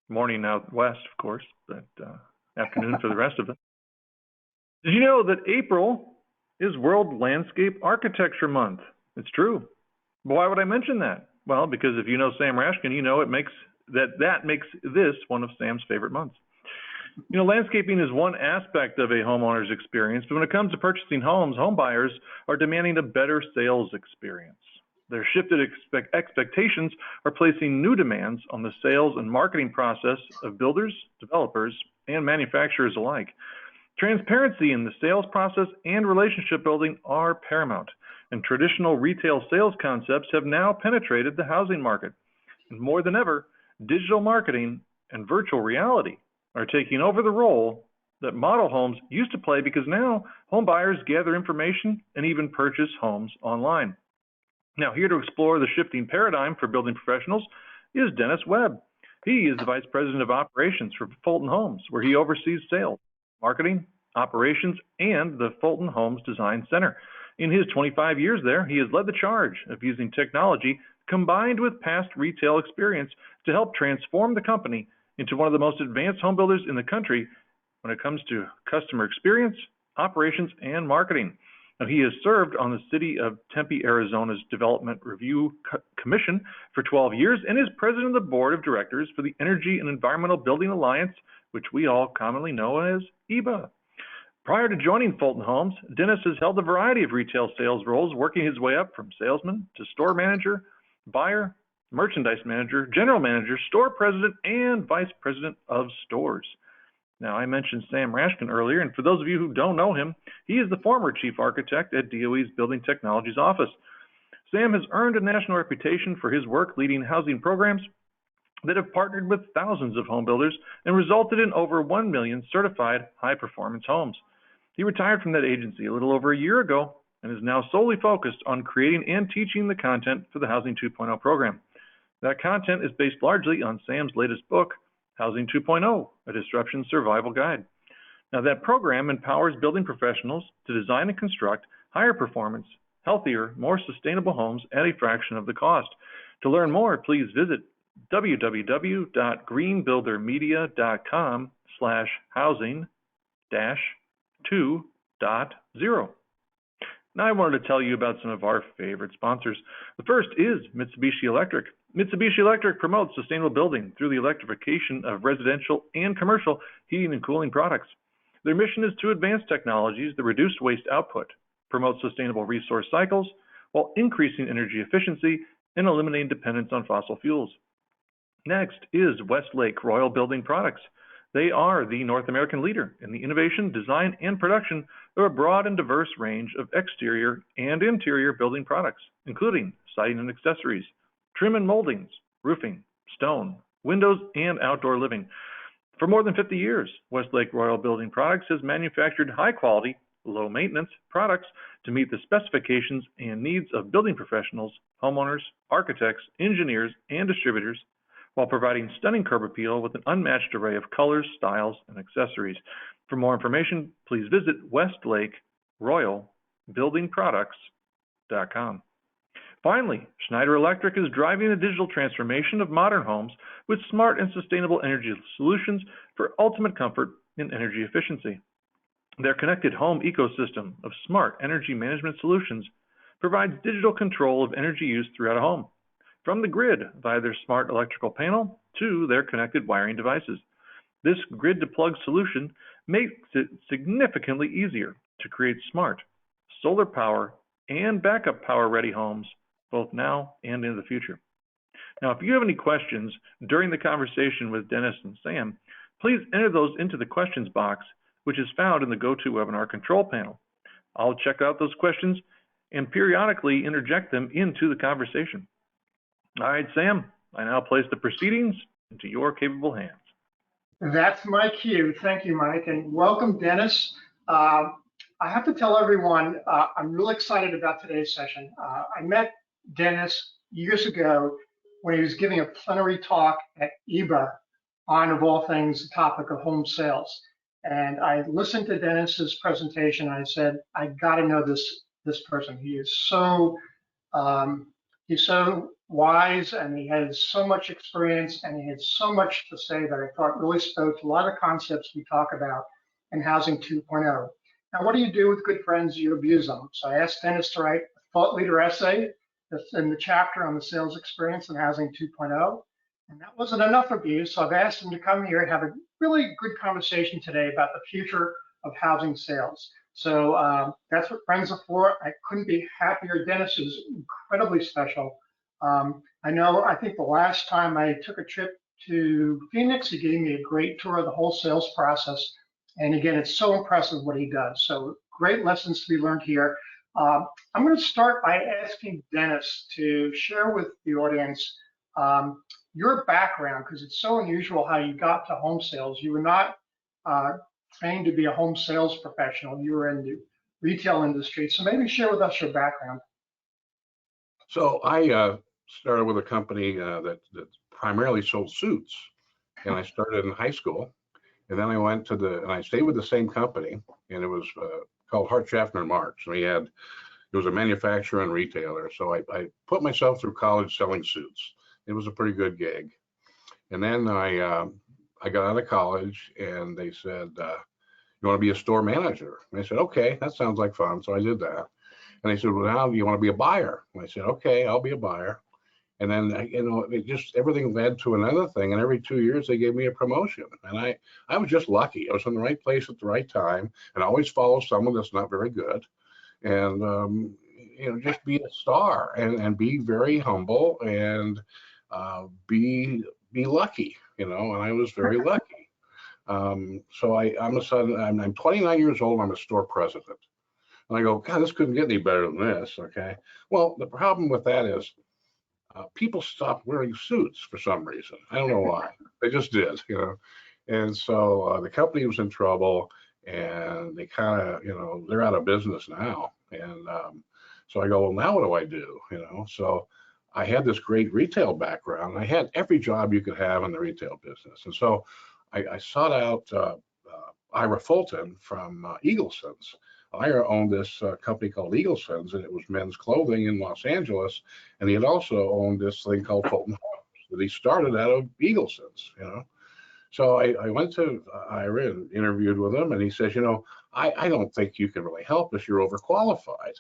Morning out west, of course, but afternoon for the rest of it. Did you know that April is World Landscape Architecture Month? It's true. But why would I mention that? Well, because if you know Sam Rashkin, you know it makes that makes this one of Sam's favorite months. You know, landscaping is one aspect of a homeowner's experience, but when it comes to purchasing homes, home buyers are demanding a better sales experience. Their shifted expectations are placing new demands on the sales and marketing process of builders, developers, and manufacturers alike. Transparency in the sales process and relationship building are paramount, and traditional retail sales concepts have now penetrated the housing market. And more than ever, digital marketing and virtual reality are taking over the role that model homes used to play, because now home buyers gather information and even purchase homes online. Now, here to explore the shifting paradigm for building professionals is Dennis Webb. He is the Vice President of Operations for Fulton Homes, where he oversees sales, marketing, operations, and the Fulton Homes Design Center. In his 25 years there, he has led the charge of using technology combined with past retail experience to help transform the company into one of the most advanced home builders in the country when it comes to customer experience, operations, and marketing. Now, he has served on the City of Tempe, Arizona's Development Review Commission for 12 years and is president of the board of directors for the Energy and Environmental Building Alliance, which we all commonly know as EBA. Prior to joining Fulton Homes, Dennis has held a variety of retail sales roles, working his way up from salesman to store manager, buyer, merchandise manager, general manager, store president, and vice president of stores. Now, I mentioned Sam Rashkin earlier, and for those of you who don't know him, he is the former chief architect at DOE's Building Technologies Office. Sam has earned a national reputation for his work leading housing programs that have partnered with thousands of home builders and resulted in over 1 million certified high-performance homes. He retired from that agency a little over a year ago and is now solely focused on creating and teaching the content for the Housing 2.0 program. That content is based largely on Sam's latest book, Housing 2.0, a Disruption Survival Guide. Now, that program empowers building professionals to design and construct higher performance, healthier, more sustainable homes at a fraction of the cost. To learn more, please visit www.greenbuildermedia.com/housing-2.0. Now, I wanted to tell you about some of our favorite sponsors. The first is Mitsubishi Electric. Mitsubishi Electric promotes sustainable building through the electrification of residential and commercial heating and cooling products. Their mission is to advance technologies that reduce waste output, promote sustainable resource cycles, while increasing energy efficiency and eliminating dependence on fossil fuels. Next is Westlake Royal Building Products. They are the North American leader in the innovation, design, and production of a broad and diverse range of exterior and interior building products, including siding and accessories, trim and moldings, roofing, stone, windows, and outdoor living. For more than 50 years, Westlake Royal Building Products has manufactured high-quality, low-maintenance products to meet the specifications and needs of building professionals, homeowners, architects, engineers, and distributors, while providing stunning curb appeal with an unmatched array of colors, styles, and accessories. For more information, please visit westlakeroyalbuildingproducts.com. Finally, Schneider Electric is driving the digital transformation of modern homes with smart and sustainable energy solutions for ultimate comfort and energy efficiency. Their connected home ecosystem of smart energy management solutions provides digital control of energy use throughout a home, from the grid via their smart electrical panel to their connected wiring devices. This grid-to-plug solution makes it significantly easier to create smart, solar power, and backup power-ready homes, both now and in the future. Now, if you have any questions during the conversation with Dennis and Sam, please enter those into the questions box, which is found in the GoToWebinar control panel. I'll check out those questions and periodically interject them into the conversation. All right, Sam, I now place the proceedings into your capable hands. That's my cue. Thank you, Mike, and welcome, Dennis. I have to tell everyone, I'm really excited about today's session. I met Dennis years ago when he was giving a plenary talk at EBA on, of all things, the topic of home sales. And I listened to Dennis's presentation. And I said, I got to know this person. He is so wise, and he has so much experience, and he had so much to say that I thought really spoke to a lot of concepts we talk about in Housing 2.0. Now, what do you do with good friends? You abuse them. So I asked Dennis to write a thought leader essay that's in the chapter on the sales experience in Housing 2.0. And that wasn't enough abuse, so I've asked him to come here and have a really good conversation today about the future of housing sales. So that's what friends are for. I couldn't be happier. Dennis is incredibly special. I think the last time I took a trip to Phoenix, he gave me a great tour of the whole sales process. And again, it's so impressive what he does. So great lessons to be learned here. I'm going to start by asking Dennis to share with the audience your background, because it's so unusual how you got to home sales. You were not trained to be a home sales professional. You were in the retail industry. So maybe share with us your background. So I started with a company that primarily sold suits, and I started in high school, and then I went to and I stayed with the same company, and it was called Hart Schaffner and Marks, and it was a manufacturer and retailer. So I put myself through college selling suits. It was a pretty good gig, and then I got out of college, and they said, "You want to be a store manager?" And I said, "Okay, that sounds like fun." So I did that. And they said, "Well, now you want to be a buyer?" And I said, "Okay, I'll be a buyer." And then, it just, everything led to another thing. And every 2 years, they gave me a promotion. And I was just lucky. I was in the right place at the right time, and I always follow someone that's not very good. And, just be a star and be very humble and be lucky, and I was very lucky. So I'm 29 years old. I'm a store president. And I go, God, this couldn't get any better than this. Okay. Well, the problem with that is people stopped wearing suits for some reason. I don't know why. They just did. And so the company was in trouble, and they kind of, they're out of business now. And so I go, well, now what do I do? So I had this great retail background. I had every job you could have in the retail business. And so I sought out Ira Fulton from Eagleson's. Ira owned this company called Eagleson's, and it was men's clothing in Los Angeles. And he had also owned this thing called Fulton Homes that he started out of Eagleson's. So I went to Ira and interviewed with him, and he says, I don't think you can really help us. You're overqualified.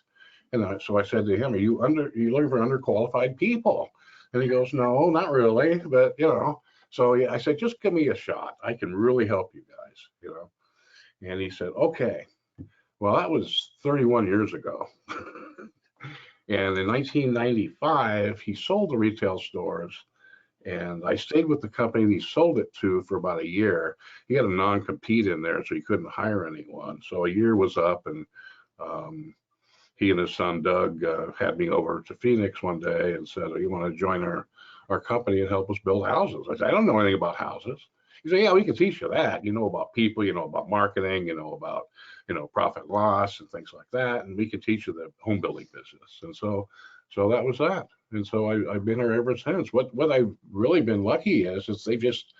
And so I said to him, are you looking for underqualified people? And he goes, no, not really, but So I said, just give me a shot. I can really help you guys. And he said, okay. Well, that was 31 years ago. And in 1995, he sold the retail stores, and I stayed with the company he sold it to for about a year. He had a non-compete in there, so he couldn't hire anyone. So a year was up, and he and his son Doug had me over to Phoenix one day and said, "You want to join our company and help us build houses?" I said, "I don't know anything about houses." He said, "Yeah, we can teach you that. You know about people, you know about marketing, you know about profit and loss and things like that, and we can teach you the home building business." And so that was that. And so I've been here ever since. What I've really been lucky is they just,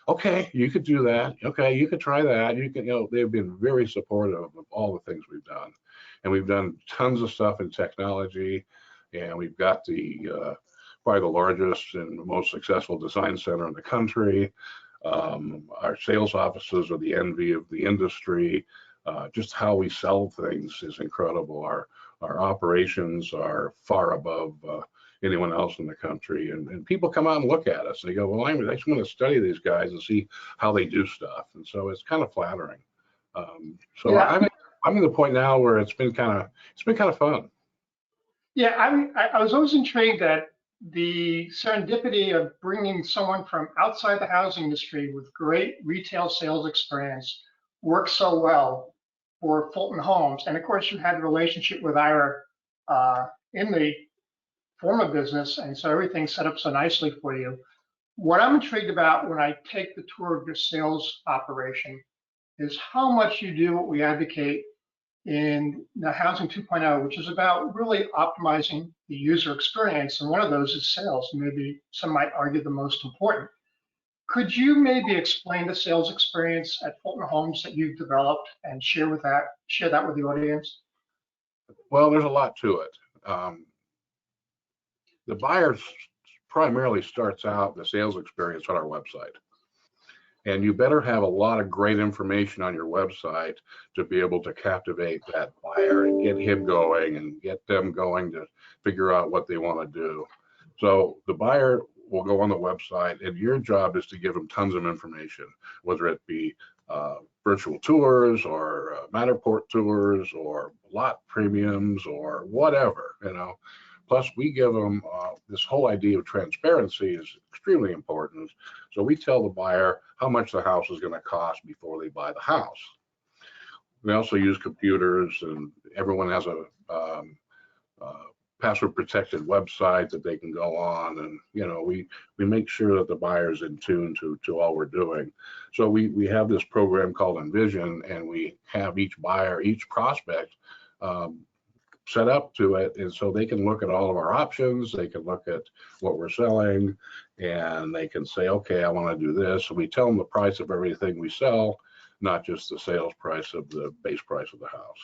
okay, you could do that. Okay, you could try that. You can, they've been very supportive of all the things we've done. And we've done tons of stuff in technology, and we've got probably the largest and most successful design center in the country. Our sales offices are the envy of the industry. Just how we sell things is incredible. Our operations are far above anyone else in the country, and people come out and look at us. They go, "Well, I just want to study these guys and see how they do stuff," and so it's kind of flattering. So yeah. I'm at the point now where it's been kind of fun. Yeah, I was always intrigued that the serendipity of bringing someone from outside the housing industry with great retail sales experience works so well for Fulton Homes. And of course, you had a relationship with Ira in the former business, and so everything's set up so nicely for you. What I'm intrigued about when I take the tour of your sales operation is how much you do what we advocate in the Housing 2.0, which is about really optimizing the user experience. And one of those is sales, maybe some might argue the most important. Could you maybe explain the sales experience at Fulton Homes that you've developed and share that with the audience? Well, there's a lot to it. The buyers primarily starts out the sales experience on our website. And you better have a lot of great information on your website to be able to captivate that buyer and get him going and get them going to figure out what they want to do. So the buyer will go on the website, and your job is to give them tons of information, whether it be virtual tours or Matterport tours or lot premiums or whatever, you know. Plus, we give them this whole idea of transparency is extremely important. So we tell the buyer how much the house is going to cost before they buy the house. We also use computers, and everyone has a password protected website that they can go on, and you know, we make sure that the buyer's in tune to all we're doing. So we have this program called Envision, and we have each buyer, each prospect set up to it, and so they can look at all of our options, they can look at what we're selling, and they can say, okay, I want to do this. So we tell them the price of everything we sell, not just the sales price of the base price of the house.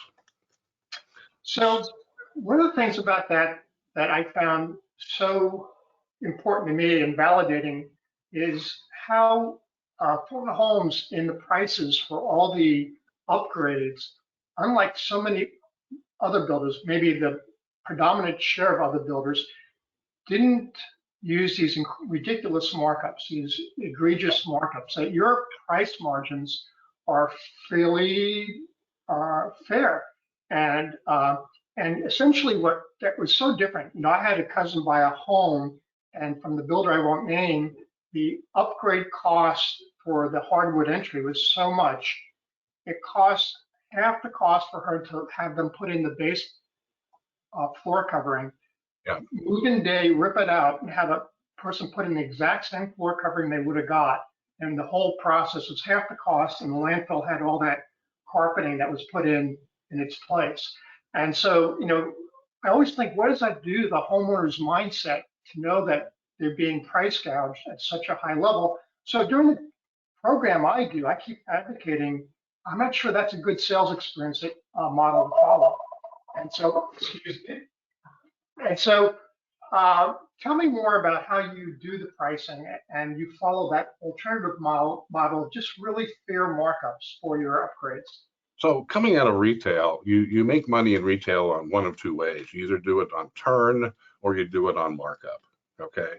So one of the things about that I found so important to me and validating is how Fulton Homes in the prices for all the upgrades, unlike so many other builders, maybe the predominant share of other builders, didn't use these ridiculous markups, these egregious markups. That your price margins are fairly fair, and essentially what that was so different. You know, I had a cousin buy a home, and from the builder I won't name, the upgrade cost for the hardwood entry was so much, it cost half the cost for her to have them put in the base floor covering. Yeah. Move-in day, rip it out, and have a person put in the exact same floor covering they would have got. And the whole process was half the cost, and the landfill had all that carpeting that was put in its place. And so, you know, I always think, what does that do to the homeowner's mindset to know that they're being price gouged at such a high level? So during the program I do, I keep advocating, I'm not sure that's a good sales experience model to follow. And so, excuse me. And so, tell me more about how you do the pricing and you follow that alternative model, just really fair markups for your upgrades. So coming out of retail, you make money in retail on one of two ways. You either do it on turn or you do it on markup, okay?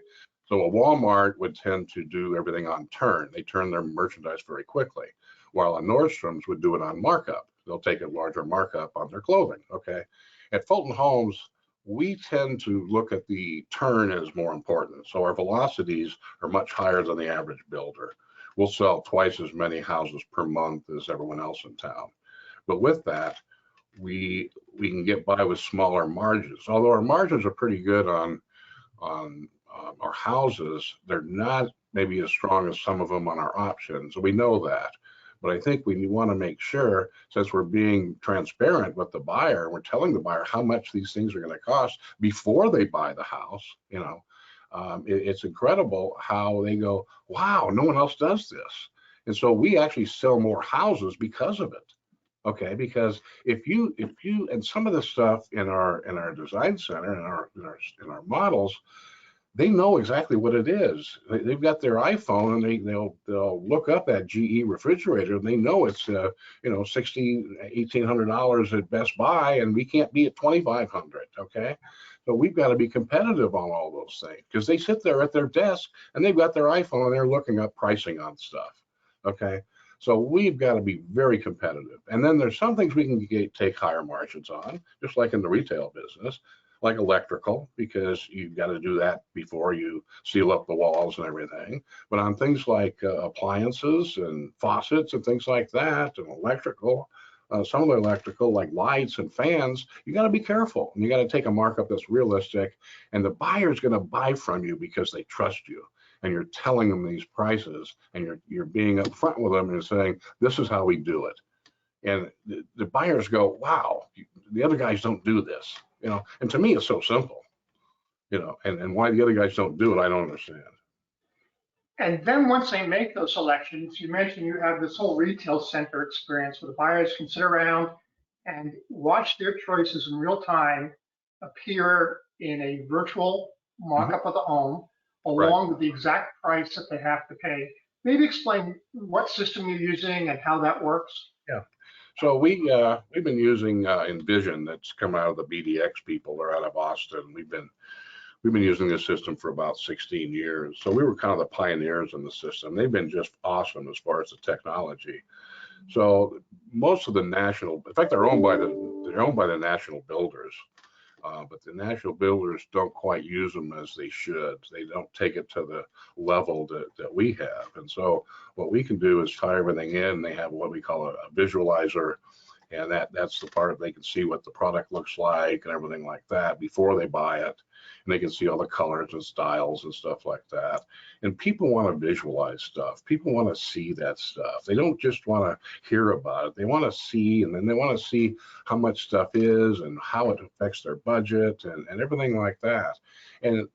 So a Walmart would tend to do everything on turn. They turn their merchandise very quickly, while a Nordstrom's would do it on markup. They'll take a larger markup on their clothing, okay? At Fulton Homes, we tend to look at the turn as more important. So our velocities are much higher than the average builder. We'll sell twice as many houses per month as everyone else in town. But with that, we can get by with smaller margins. Although our margins are pretty good on our houses, they're not maybe as strong as some of them on our options. We know that. But I think we want to make sure, since we're being transparent with the buyer, we're telling the buyer how much these things are going to cost before they buy the house. You know, it's incredible how they go, wow, no one else does this. And so we actually sell more houses because of it. Okay, because if you and some of the stuff in our design center in our models, they know exactly what it is. They've got their iPhone, and they'll look up that GE refrigerator, and they know it's you know, $1,800 at Best Buy, and we can't be at $2,500. Okay, so we've got to be competitive on all those things, because they sit there at their desk and they've got their iPhone and they're looking up pricing on stuff. Okay. So we've got to be very competitive. And then there's some things we can take higher margins on, just like in the retail business, like electrical, because you've got to do that before you seal up the walls and everything. But on things like appliances and faucets and things like that, and electrical, some of the electrical like lights and fans, you got to be careful. And you got to take a markup that's realistic. And the buyer's going to buy from you because they trust you. And you're telling them these prices, and you're being upfront with them and saying, this is how we do it. And the buyers go, wow, the other guys don't do this, you know. And to me, it's so simple, you know, and why the other guys don't do it, I don't understand. And then once they make those selections, you mentioned you have this whole retail center experience where the buyers can sit around and watch their choices in real time appear in a virtual mock-up of the home. Right. along with the exact price that they have to pay. Maybe explain what system you're using and how that works. Yeah. So we've been using Envision that's come out of the BDX people. They're out of Austin. We've been using this system for about 16 years. So we were kind of the pioneers in the system. They've been just awesome as far as the technology. So most of the national, in fact, they're owned by the national builders. But the national builders don't quite use them as they should. They don't take it to the level that we have. And so what we can do is tie everything in. They have what we call a visualizer, and that's the part they can see what the product looks like and everything like that before they buy it. And they can see all the colors and styles and stuff like that. And people want to visualize stuff. People want to see that stuff. They don't just want to hear about it. They want to see, and then they want to see how much stuff is and how it affects their budget and everything like that. And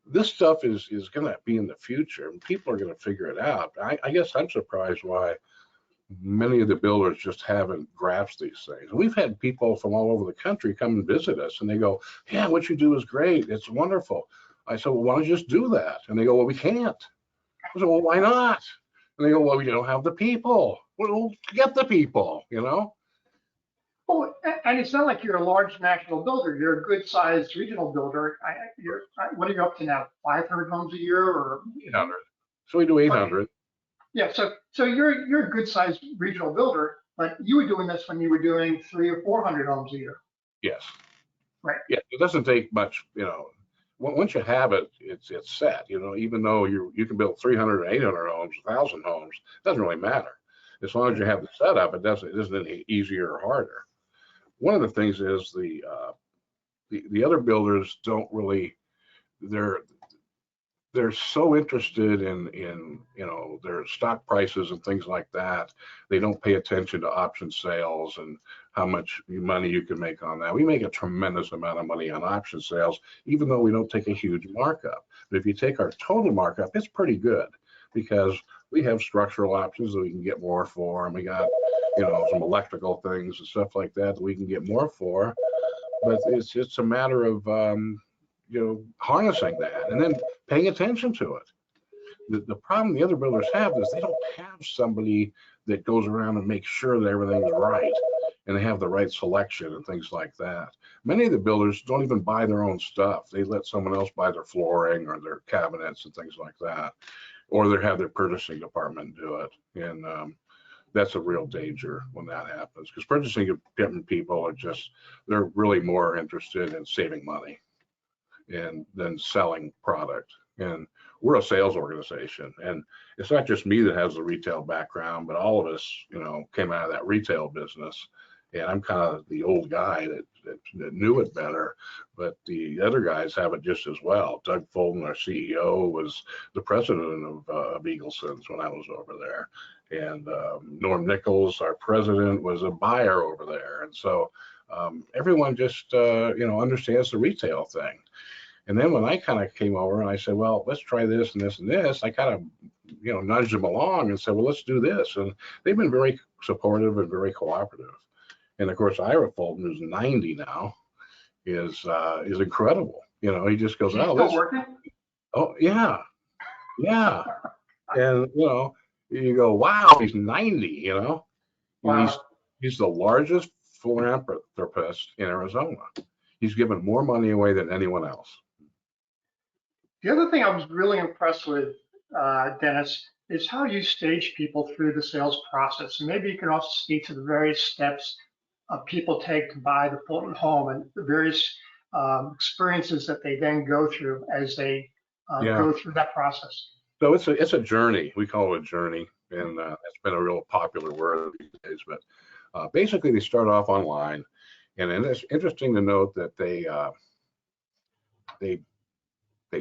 this stuff is going to be in the future, and people are going to figure it out. I guess I'm surprised why many of the builders just haven't grasped these things. We've had people from all over the country come and visit us, and they go, yeah, what you do is great. It's wonderful. I said, well, why don't you just do that? And they go, well, we can't. I said, well, why not? And they go, well, we don't have the people. Well, get the people, you know? Oh, and it's not like you're a large national builder. You're a good-sized regional builder. What are you up to now? 500 homes a year, or 800. So we do 800. Yeah, so you're a good-sized regional builder, but you were doing this when you were doing 300 or 400 homes a year. Yes. Right. Yeah, it doesn't take much, you know. Once you have it, it's set. You know, even though you can build 300 or 800 homes, 1,000 homes, it doesn't really matter. As long as you have the setup, it isn't any easier or harder. One of the things is the other builders don't really, they're so interested in you know, their stock prices and things like that. They don't pay attention to option sales and how much money you can make on that. We make a tremendous amount of money on option sales, even though we don't take a huge markup. But if you take our total markup, it's pretty good because we have structural options that we can get more for, and we got, you know, some electrical things and stuff like that we can get more for. But it's a matter of you know, harnessing that and then paying attention to it. The problem the other builders have is they don't have somebody that goes around and makes sure that everything's right and they have the right selection and things like that. Many of the builders don't even buy their own stuff. They let someone else buy their flooring or their cabinets and things like that, or they have their purchasing department do it. And that's a real danger when that happens, because purchasing department people are just, they're really more interested in saving money and then selling product. And we're a sales organization, and it's not just me that has the retail background, but all of us, you know, came out of that retail business. And I'm kind of the old guy that knew it better, but the other guys have it just as well. Doug Fulton, our CEO, was the president of Eagleson's when I was over there. And Norm Nichols, our president, was a buyer over there. And so everyone just, you know, understands the retail thing. And then when I kind of came over and I said, well, let's try this and this and this, I kind of, you know, nudged them along and said, well, let's do this. And they've been very supportive and very cooperative. And of course, Ira Fulton, who's 90 now, is incredible. You know, he just goes, oh, still working? Oh, yeah, yeah. And, you know, you go, wow, he's 90, you know. Wow. He's the largest philanthropist in Arizona. He's given more money away than anyone else. The other thing I was really impressed with, Dennis, is how you stage people through the sales process. And maybe you can also speak to the various steps people take to buy the Fulton home and the various experiences that they then go through as they go through that process. So it's a journey. We call it a journey, and it's been a real popular word these days. But basically, they start off online, and it's interesting to note that they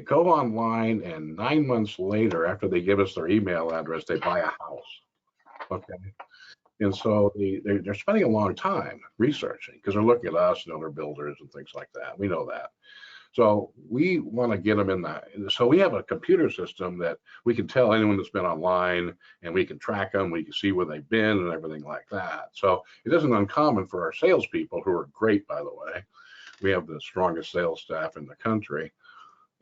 go online, and 9 months later, after they give us their email address, they buy a house. Okay. And so they're spending a long time researching because they're looking at us and other builders and things like that. We know that. So we want to get them in that. So we have a computer system that we can tell anyone that's been online, and we can track them. We can see where they've been and everything like that. So it isn't uncommon for our salespeople, who are great, by the way. We have the strongest sales staff in the country,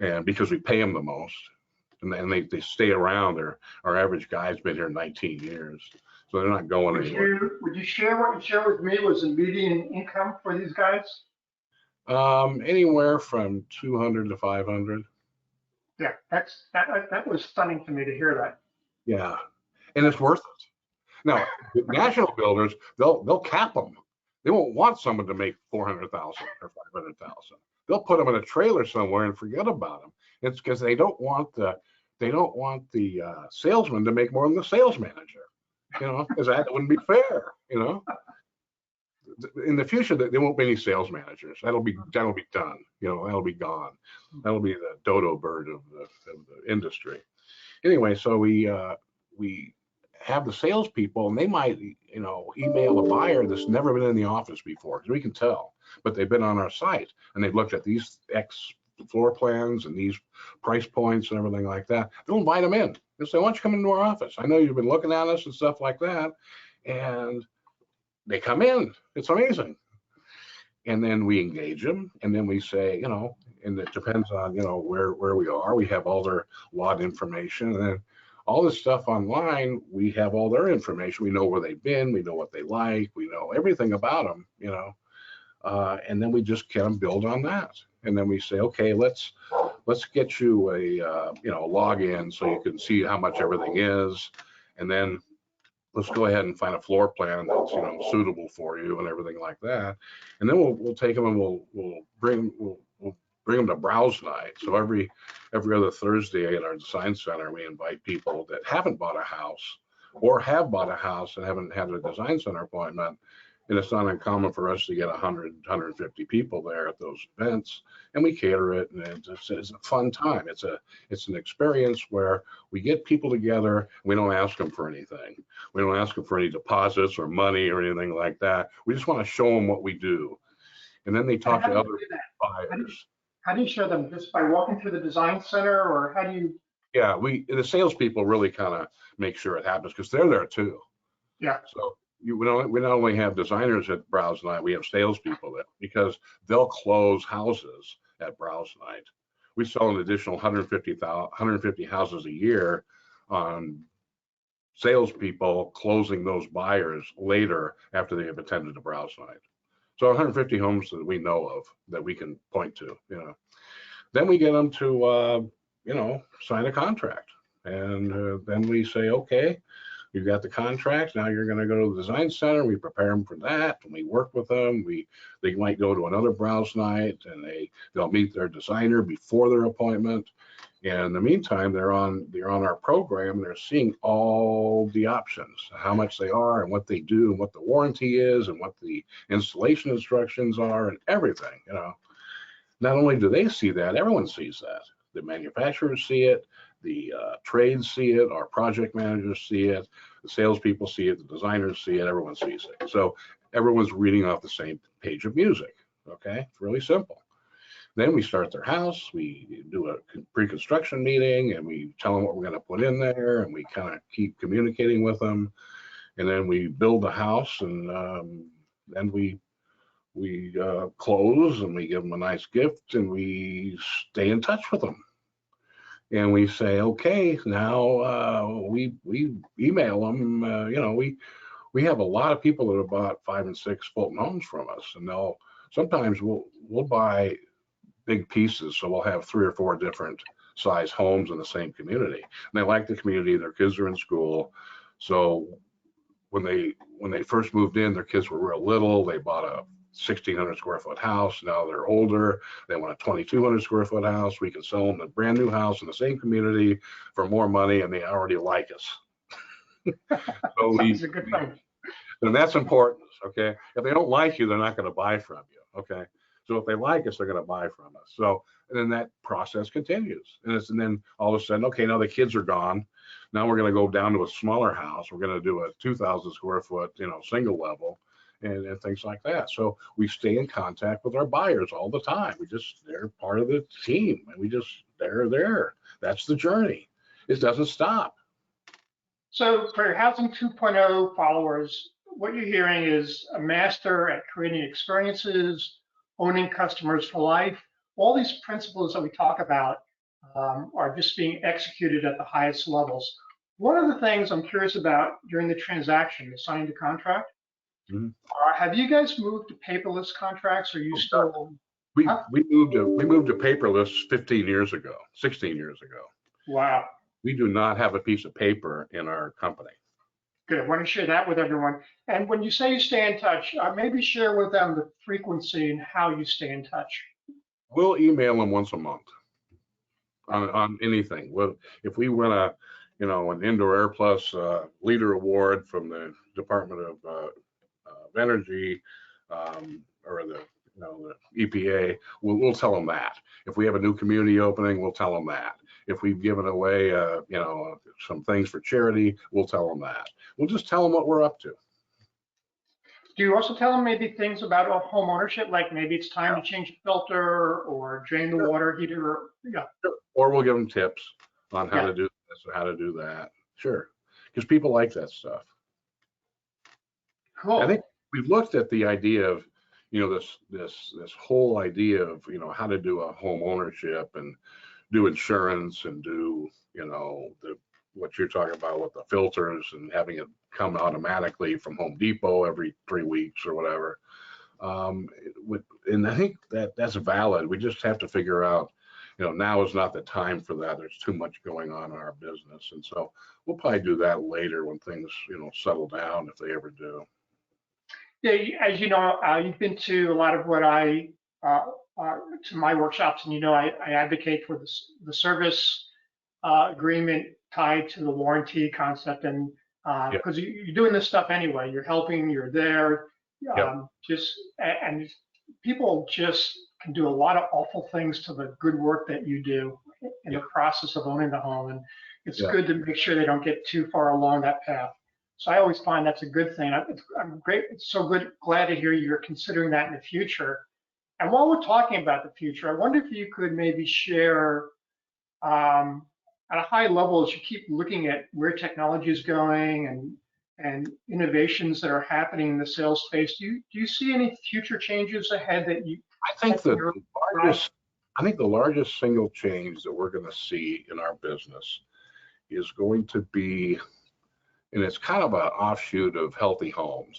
and because we pay them the most. and they stay around. Our average guy's been here 19 years, so they're not going anywhere. Would you share what you shared with me was the median income for these guys? Anywhere from 200 to 500. Yeah, that was stunning to me to hear that. Yeah, and it's worth it. Now, the national builders, they'll cap them. They won't want someone to make 400,000 or 500,000. They'll put them in a trailer somewhere and forget about them. It's because they don't want the salesman to make more than the sales manager. Because that wouldn't be fair. In the future, there won't be any sales managers. That'll be done. That'll be gone. That'll be the dodo bird of the industry. Anyway, so we have the salespeople, and they might, email a buyer that's never been in the office before, because we can tell, but they've been on our site and they've looked at these X floor plans and these price points and everything like that. They'll invite them in. They'll say, "Why don't you come into our office? I know you've been looking at us and stuff like that." And they come in. It's amazing. And then we engage them, and then we say, and it depends on, where we are. We have all their lot information, and then all this stuff online, we have all their information. We know where they've been. We know what they like. We know everything about them, and then we just get them build on that. And then we say, okay, let's get you a login so you can see how much everything is, and then let's go ahead and find a floor plan that's suitable for you and everything like that. And then we'll take them and we'll bring them to browse night. So every other Thursday at our design center, we invite people that haven't bought a house or have bought a house and haven't had a design center appointment. And it's not uncommon for us to get 100, 150 people there at those events, and we cater it, and it's a fun time. It's an experience where we get people together. We don't ask them for anything. We don't ask them for any deposits or money or anything like that. We just want to show them what we do, and then they talk to other buyers. How do you show them? Just by walking through the design center, or how do you? Yeah, the salespeople really kind of make sure it happens because they're there too. Yeah. So we not only have designers at browse night, we have salespeople there because they'll close houses at browse night. We sell an additional 150 houses a year on salespeople closing those buyers later after they have attended a browse night. So 150 homes that we know of that we can point to, Then we get them to, sign a contract. And then we say, okay, you've got the contract. Now you're going to go to the design center. We prepare them for that, and we work with them. They might go to another browse night, and they'll meet their designer before their appointment. And in the meantime, they're on our program. They're seeing all the options, how much they are, and what they do, and what the warranty is, and what the installation instructions are, and everything. Not only do they see that, everyone sees that. The manufacturers see it. The trades see it, our project managers see it, the salespeople see it, the designers see it, everyone sees it. So everyone's reading off the same page of music, okay? It's really simple. Then we start their house, we do a pre-construction meeting, and we tell them what we're gonna put in there, and we kind of keep communicating with them. And then we build the house, and then we close, and we give them a nice gift, and we stay in touch with them. And we say, okay, now we email them. We have a lot of people that have bought 5 and 6 Fulton Homes from us, and sometimes we'll buy big pieces, so we'll have 3 or 4 different size homes in the same community. And they like the community. Their kids are in school, so when they first moved in, their kids were real little. They bought a 1,600 square foot house. Now they're older. They want a 2,200 square foot house. We can sell them a brand new house in the same community for more money, and they already like us. So That's a good thing. And that's important. Okay. If they don't like you, they're not going to buy from you. Okay. So if they like us, they're going to buy from us. So, and then that process continues. And then all of a sudden, okay, now the kids are gone. Now we're going to go down to a smaller house. We're going to do a 2,000 square foot, single level. And things like that. So we stay in contact with our buyers all the time. They're part of the team, and they're there. That's the journey. It doesn't stop. So for your Housing 2.0 followers, what you're hearing is a master at creating experiences, owning customers for life. All these principles that we talk about, are just being executed at the highest levels. One of the things I'm curious about during the transaction, the signing the contract, Mhm. have you guys moved to paperless contracts? Or are you still? We Huh? we moved to paperless 15 years ago, 16 years ago. Wow. We do not have a piece of paper in our company. Good. I want to share that with everyone. And when you say you stay in touch, maybe share with them the frequency and how you stay in touch. We'll email them once a month on anything. Well, if we win an Indoor Air Plus Leader Award from the Department of Energy, or the EPA, we'll tell them that. If we have a new community opening, we'll tell them that. If we've given away some things for charity, we'll tell them that. We'll just tell them what we're up to. Do you also tell them maybe things about home ownership, like maybe it's time to change a filter or drain the water heater? Or we'll give them tips on how Yeah. to do this or how to do that. Sure, because people like that stuff. Cool. I think we've looked at the idea of, this whole idea of, how to do a home ownership and do insurance and do, what you're talking about with the filters and having it come automatically from Home Depot every 3 weeks or whatever. And I think that's valid. We just have to figure out, now is not the time for that. There's too much going on in our business. And so we'll probably do that later when things, settle down, if they ever do. Yeah, as you know, you've been to a lot of what to my workshops, and I advocate for the service agreement tied to the warranty concept, and because you're doing this stuff anyway, you're helping, you're there, Yep. and people just can do a lot of awful things to the good work that you do in the process of owning the home, and it's good to make sure they don't get too far along that path. So I always find that's a good thing. I'm great. It's so good. Glad to hear you're considering that in the future. And while we're talking about the future, I wonder if you could maybe share at a high level, as you keep looking at where technology is going and innovations that are happening in the sales space. Do you see any future changes ahead that you? I think the largest single change that we're going to see in our business is going to be, and it's kind of an offshoot of Healthy Homes.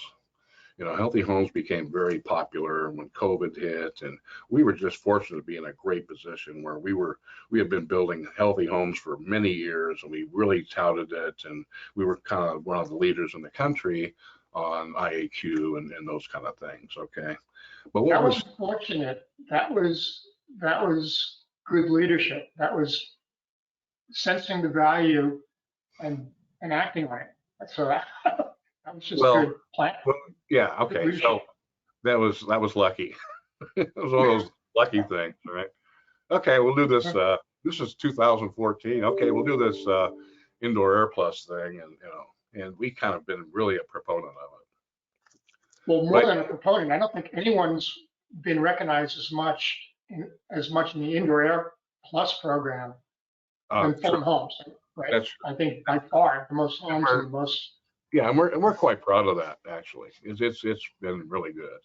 Healthy Homes became very popular when COVID hit, and we were just fortunate to be in a great position where we had been building healthy homes for many years, and we really touted it, and we were kind of one of the leaders in the country on IAQ and those kind of things. Okay, but that was fortunate. That was good leadership. That was sensing the value and acting on it. So that was just good plan. Well, yeah, okay. So that was lucky. It was one of those lucky things, right? Okay, we'll do this. This is 2014. Okay, we'll do this Indoor Air Plus thing, and we kind of been really a proponent of it. Well, more than a proponent, I don't think anyone's been recognized as much in the Indoor Air Plus program than Fulton Homes, right? That's I think by far the most homes and the most. Yeah, and we're quite proud of that, actually. It's been really good,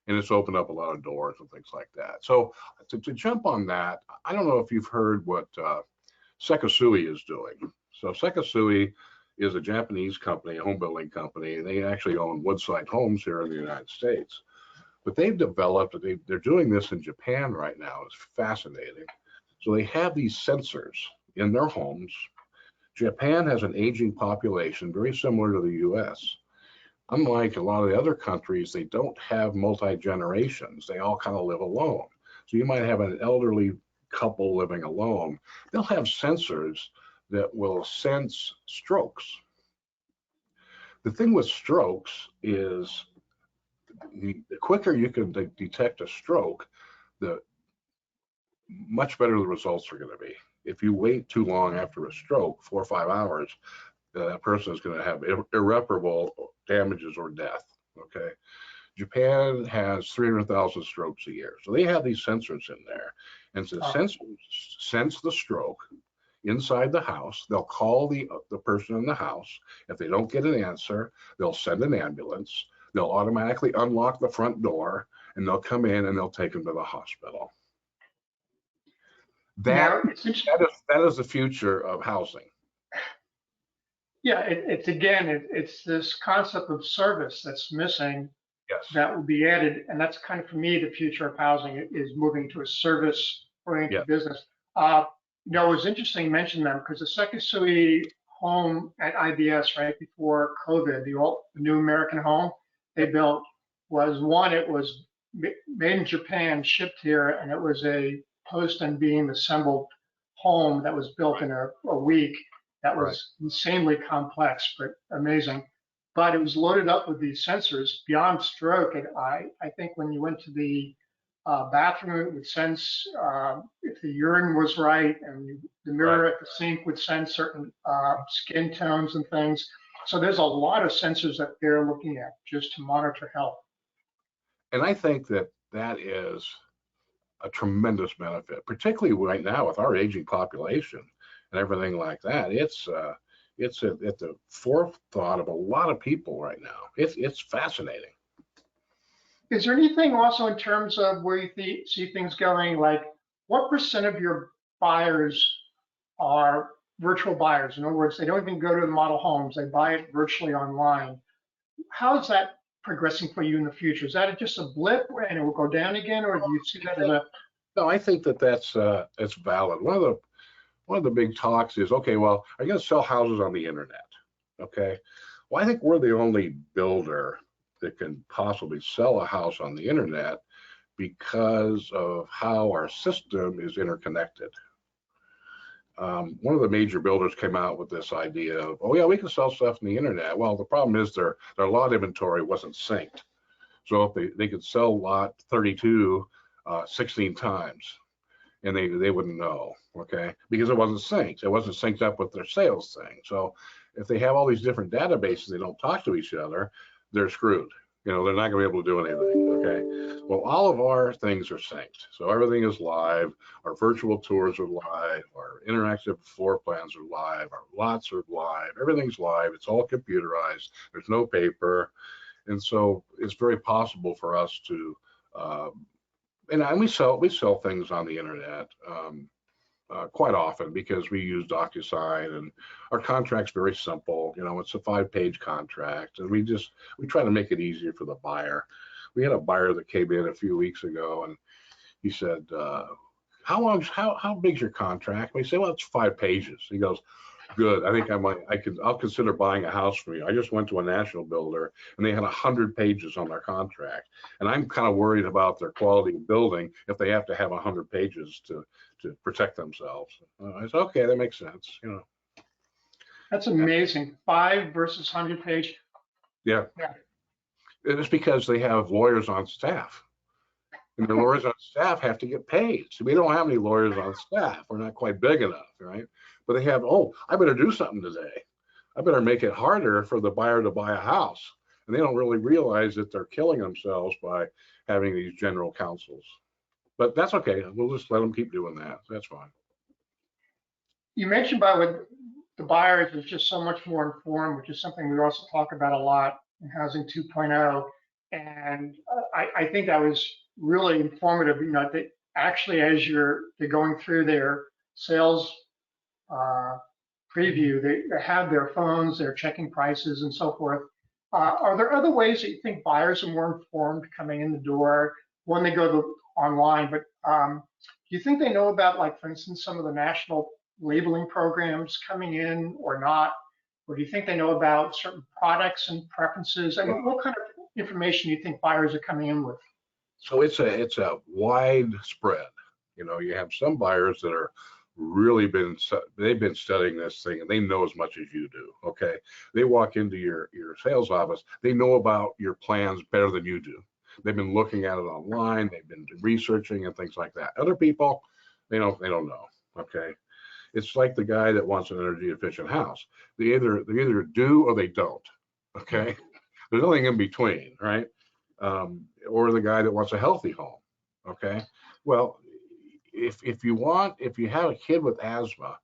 and it's opened up a lot of doors and things like that. So to jump on that, I don't know if you've heard what Sekisui is doing. So Sekisui is a Japanese company, a home building company, and they actually own Woodside Homes here in the United States. But they've developed, they're doing this in Japan right now. It's fascinating. So they have these sensors in their homes. Japan has an aging population, very similar to the US. Unlike a lot of the other countries, they don't have multi-generations. They all kind of live alone. So you might have an elderly couple living alone. They'll have sensors that will sense strokes. The thing with strokes is the quicker you can detect a stroke, the much better the results are going to be. If you wait too long after a stroke, 4 or 5 hours, that person is going to have irreparable damages or death. Okay. Japan has 300,000 strokes a year. So they have these sensors in there. And so the sensors sense the stroke inside the house. They'll call the person in the house. If they don't get an answer, they'll send an ambulance. They'll automatically unlock the front door, and they'll come in and they'll take them to the hospital. That, It's interesting. that is the future of housing. Yeah, it's again, it's this concept of service that's missing Yes. that will be added, and that's kind of for me the future of housing is moving to a service-oriented Yeah. business. It was interesting you mentioned them because the Sekisui home at IBS right before COVID, the new American home they built was one. It was made in Japan, shipped here, and it was a post and beam assembled home that was built in a week. That was insanely complex, but amazing. But it was loaded up with these sensors beyond stroke. And I think when you went to the bathroom, it would sense if the urine was right, and the mirror at the sink would sense certain skin tones and things. So there's a lot of sensors that they're looking at just to monitor health. And I think that that is a tremendous benefit, particularly right now with our aging population and everything like that. It's at the forethought of a lot of people right now. It's fascinating. Is there anything also in terms of where you see things going, like what percent of your buyers are virtual buyers? In other words, they don't even go to the model homes, they buy it virtually online. How is that progressing for you in the future? Is that just a blip and it will go down again, or do you see that as a... No, I think that it's valid. One of the big talks is, okay, well, are you going to sell houses on the internet? Okay. Well, I think we're the only builder that can possibly sell a house on the internet because of how our system is interconnected. One of the major builders came out with this idea of, oh yeah, we can sell stuff on the internet. Well, the problem is their lot inventory wasn't synced. So if they could sell lot 32 16 times, and they wouldn't know, okay, because it wasn't synced. It wasn't synced up with their sales thing. So if they have all these different databases, they don't talk to each other, they're screwed. They're not going to be able to do anything, okay? Well, all of our things are synced. So everything is live. Our virtual tours are live. Our interactive floor plans are live. Our lots are live. Everything's live. It's all computerized. There's no paper. And so it's very possible for us to, and we sell things on the internet quite often because we use DocuSign, and our contract's very simple. It's a 5-page contract, and we try to make it easier for the buyer. We had a buyer that came in a few weeks ago, and he said, how big's your contract? We say, well, it's 5 pages. He goes, good. I think I'll consider buying a house from you. I just went to a national builder and they had 100 pages on their contract. And I'm kind of worried about their quality of building if they have to have 100 pages to protect themselves. I said, okay, that makes sense. That's amazing. 5 versus 100 page. Yeah. It's because they have lawyers on staff. And the lawyers on staff have to get paid. So we don't have any lawyers on staff. We're not quite big enough, right? But they have, I better do something today. I better make it harder for the buyer to buy a house. And they don't really realize that they're killing themselves by having these general counsels. But that's okay. We'll just let them keep doing that. That's fine. You mentioned with the buyers is just so much more informed, which is something we also talk about a lot in Housing 2.0. And I think that was really informative. That actually, as they're going through their sales preview, they have their phones, they're checking prices and so forth. Are there other ways that you think buyers are more informed coming in the door when they go online? But do you think they know about, like, for instance, some of the national labeling programs coming in or not? Or do you think they know about certain products and preferences? I mean, what kind of information do you think buyers are coming in with? So it's a wide spread. You have some buyers that are they've been studying this thing and they know as much as you do. Okay, they walk into your sales office, they know about your plans better than you do. They've been looking at it online, they've been researching and things like that. Other people, they don't know. Okay, it's like the guy that wants an energy efficient house. They either do or they don't. Okay, there's nothing in between, right? Or the guy that wants a healthy home. Okay, well, if you have a kid with asthma,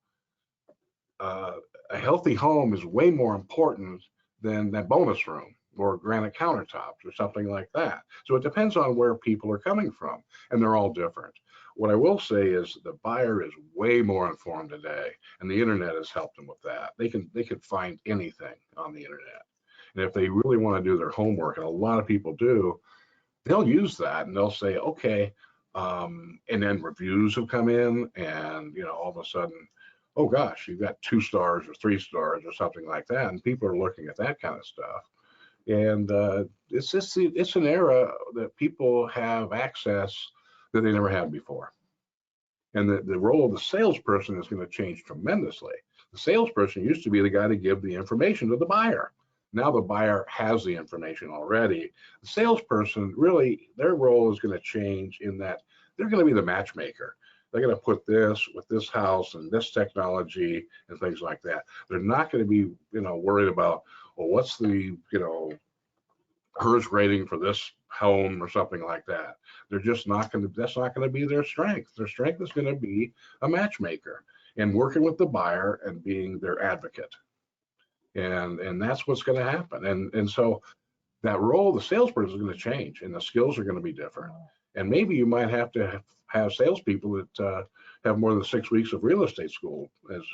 a healthy home is way more important than that bonus room or granite countertops or something like that. So it depends on where people are coming from, and they're all different. what I will say is the buyer is way more informed today, and the internet has helped them with that. They can find anything on the internet. And if they really want to do their homework, and a lot of people do, they'll use that and they'll say, okay, and then reviews have come in, and all of a sudden, oh gosh, you've got 2 stars or 3 stars or something like that, and people are looking at that kind of stuff. And it's an era that people have access that they never had before. And the role of the salesperson is going to change tremendously. The salesperson used to be the guy to give the information to the buyer. Now the buyer has the information already. The salesperson, really, their role is going to change in that they're going to be the matchmaker. They're going to put this with this house and this technology and things like that. They're not going to be, worried about, well, what's the, HERS rating for this home or something like that. They're just not going to, that's not going to be their strength. Their strength is going to be a matchmaker and working with the buyer and being their advocate. And that's what's going to happen. And so that role, the salesperson is going to change, and the skills are going to be different. And maybe you might have to have salespeople that have more than 6 weeks of real estate school as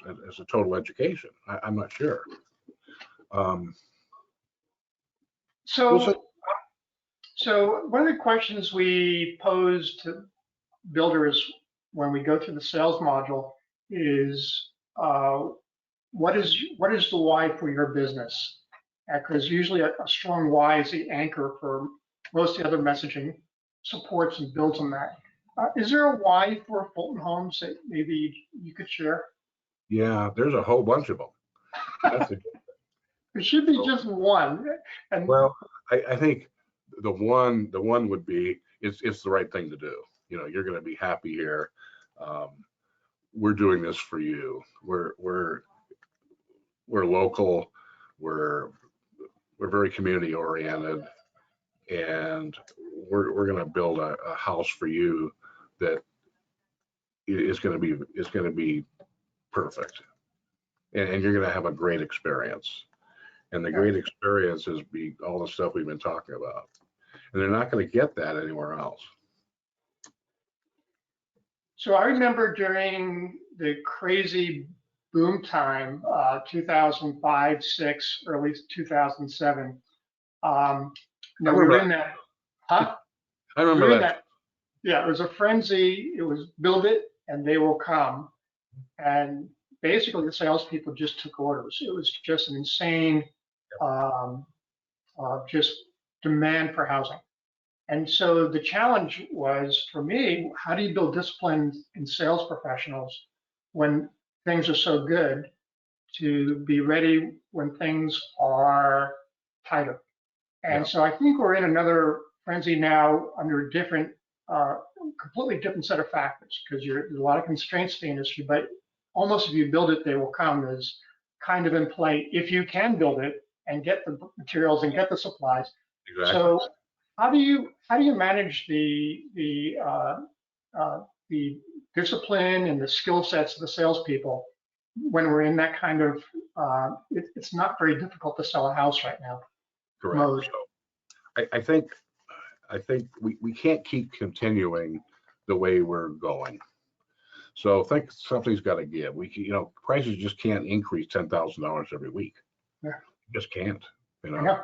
a total education. I'm not sure. So one of the questions we pose to builders when we go through the sales module is, what is the why for your business? Because usually a strong why is the anchor for most of the other messaging, supports and builds on that. Is there a why for Fulton Homes that maybe you could share? Yeah, there's a whole bunch of them. That's a It should be just one. And well, I think the one would be it's the right thing to do. You're going to be happy here. We're doing this for you. We're local. We're very community oriented, and we're going to build a house for you that is going to be perfect, and you're going to have a great experience. And the great experiences be all the stuff we've been talking about. And they're not going to get that anywhere else. so I remember during the crazy boom time, 2005, 6, early 2007. We were in that, huh? I remember We were in that. Yeah, it was a frenzy. It was build it and they will come. And basically the salespeople just took orders. It was just an insane just demand for housing. And so the challenge was for me, how do you build discipline in sales professionals when things are so good to be ready when things are tighter? And so I think we're in another frenzy now under a different, completely different set of factors, because there's a lot of constraints to the industry, but almost if you build it, they will come is kind of in play if you can build it and get the materials and get the supplies. Exactly. So how do you manage the discipline and the skill sets of the salespeople when we're in that kind of it's not very difficult to sell a house right now? Correct. Mode. So I think we can't keep continuing the way we're going. So I think something's got to give. Prices just can't increase $10,000 every week. Yeah. Just can't. Yeah.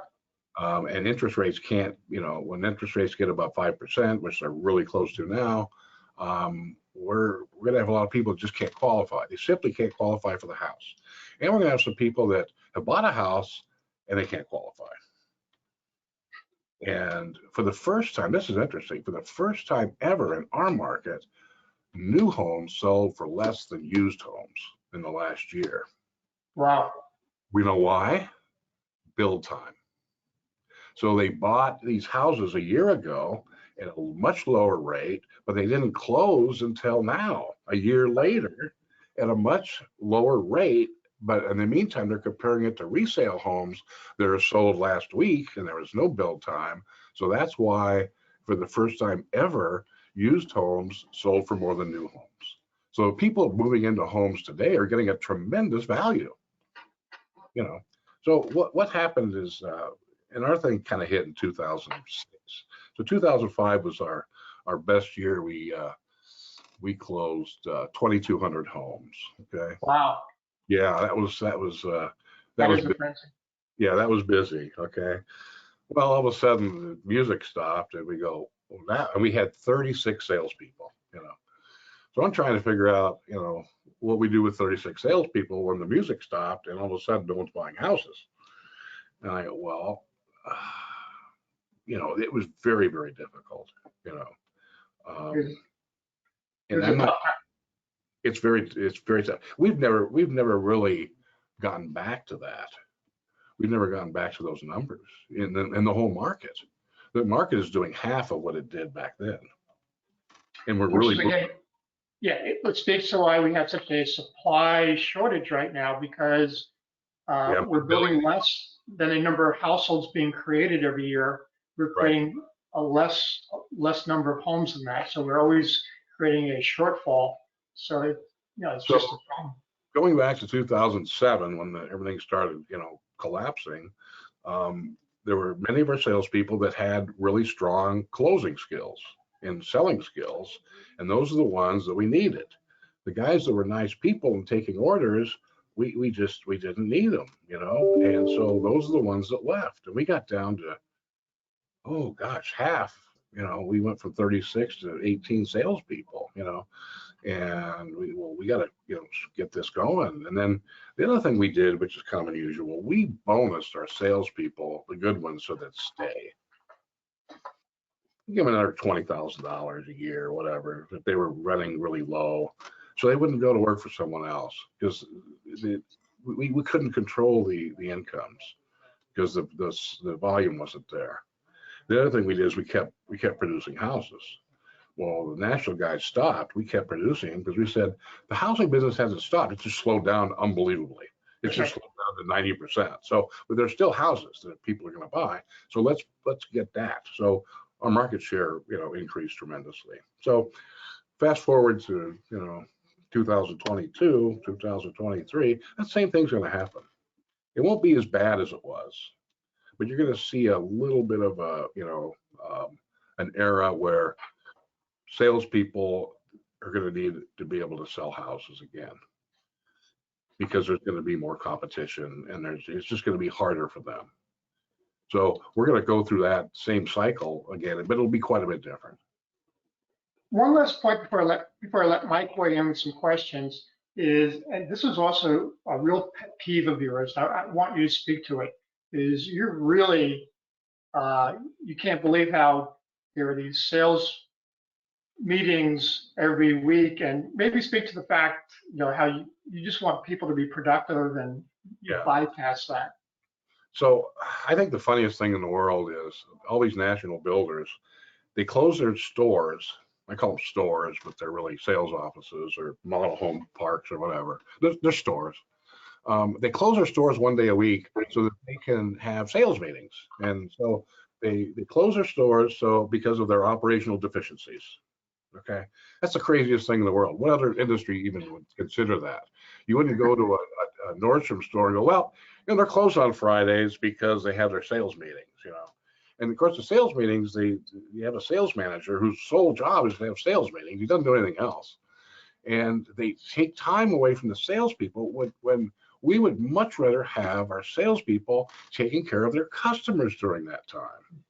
And interest rates can't. When interest rates get about 5%, which they're really close to now, we're going to have a lot of people that just can't qualify. They simply can't qualify for the house. And we're going to have some people that have bought a house and they can't qualify. And for the first time, this is interesting, for the first time ever in our market, new homes sold for less than used homes in the last year. Wow. We know why? Build time. So they bought these houses a year ago at a much lower rate, but they didn't close until now, a year later, at a much lower rate. But in the meantime, they're comparing it to resale homes that are sold last week, and there was no build time. So that's why, for the first time ever, used homes sold for more than new homes. So people moving into homes today are getting a tremendous value. So what happened is, and our thing kind of hit in 2006. So 2005 was our best year. We we closed 2,200 homes. Okay. Wow. Yeah, that was That was is a frenzy. yeah, that was busy. Okay. Well, all of a sudden the music stopped, and we go, well, and we had 36 salespeople. So I'm trying to figure out, what we do with 36 salespeople when the music stopped, and all of a sudden no one's buying houses. And I go, well, it was very, very difficult. You know, It um, and was a I'm not. tough time. It's very tough. We've never really gotten back to that. We've never gotten back to those numbers in the whole market. The market is doing half of what it did back then, and we're Which really is again, yeah, it speaks to why we have such a supply shortage right now, because yeah, we're building less than a number of households being created every year. We're right. creating a less number of homes than that, so we're always creating a shortfall. So it's So just a problem. going back to 2007, when everything started, collapsing, there were many of our salespeople that had really strong closing skills and selling skills, and those are the ones that we needed. The guys that were nice people and taking orders, we didn't need them, and so those are the ones that left, and we got down to, oh gosh, half. We went from 36 to 18 salespeople, and we got to get this going. And then the other thing we did, which is kind of unusual, we bonused our salespeople, the good ones, so that stay. Give them another $20,000 a year, or whatever, if they were running really low, so they wouldn't go to work for someone else, because we couldn't control the incomes because the volume wasn't there. The other thing we did is we kept producing houses. Well, the national guys stopped. We kept producing because we said the housing business hasn't stopped. It's just slowed down unbelievably. It's just slowed down to 90%. So, but there's still houses that people are going to buy. So let's get that. So our market share, increased tremendously. So fast forward to 2022, 2023, that same thing's going to happen. It won't be as bad as it was, but you're going to see a little bit of an era where salespeople are going to need to be able to sell houses again, because there's going to be more competition, and it's just going to be harder for them. So we're going to go through that same cycle again, but it'll be quite a bit different. One last point before I let Mike weigh in with some questions is, and this is also a real pet peeve of yours, I want you to speak to it, is you're really, you can't believe how there are these sales meetings every week, and maybe speak to the fact, how you just want people to be productive and bypass that. So I think the funniest thing in the world is all these national builders, they close their stores. I call them stores, but they're really sales offices or model home parks or whatever. They're stores. They close their stores one day a week so that they can have sales meetings. And so they close their stores because of their operational deficiencies. Okay, that's the craziest thing in the world. What other industry even would consider that? You wouldn't go to a Nordstrom store and go, well, they're closed on Fridays because they have their sales meetings, And of course, the sales meetings, you have a sales manager whose sole job is to have sales meetings. He doesn't do anything else. And they take time away from the salespeople when we would much rather have our salespeople taking care of their customers during that time.